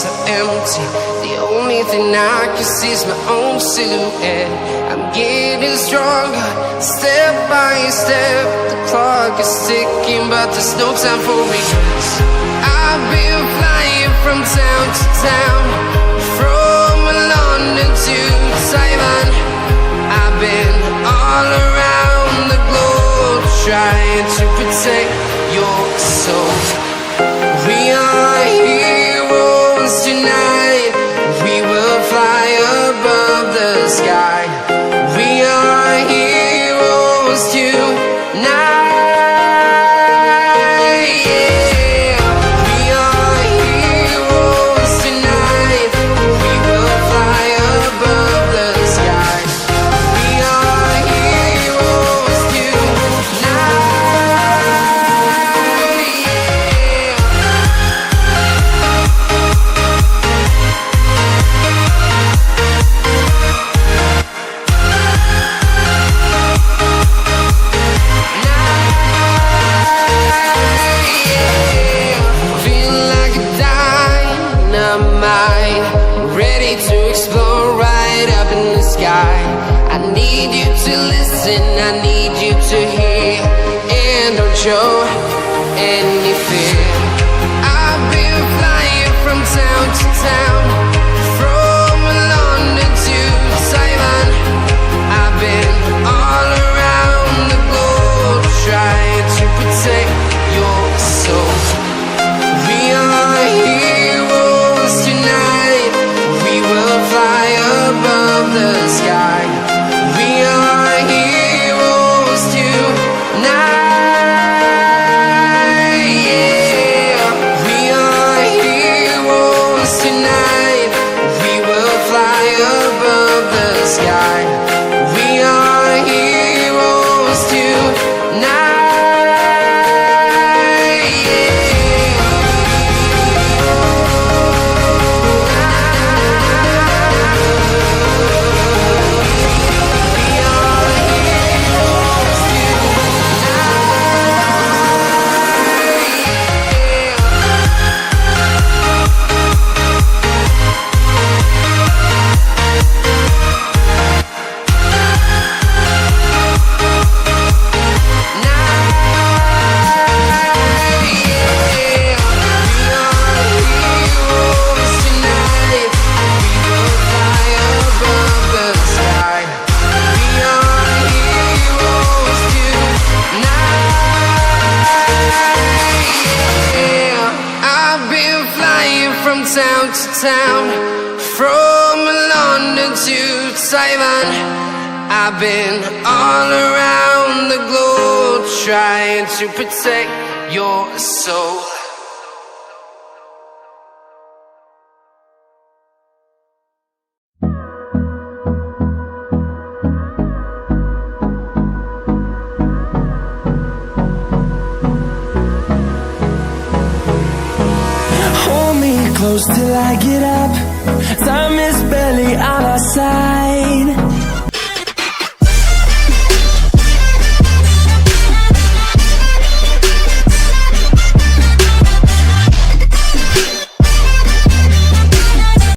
so empty. The only thing I can see is my own silhouette. I'm getting stronger, step by step. The clock is ticking, but there's no time for regrets. I've been flying from town to town, from London to Taiwan. I've been all around the globe, trying to protect your soul. We are heroes tonight. We will fly above the sky. We are heroes tonight. I need you to listen, I need you to hear, and don't show any fear. I've been flying from town to town, from London to Taiwan. I've been all around the globe, trying to protect your soul. We are heroes tonight. We will fly above the sky. We are heroes tonight. Yeah, we are heroes tonight. We will fly above the sky. We are heroes tonight. Town to town, from London to Taiwan. I've been all around the globe, trying to protect your soul. Close till I get up. Time is barely on our side.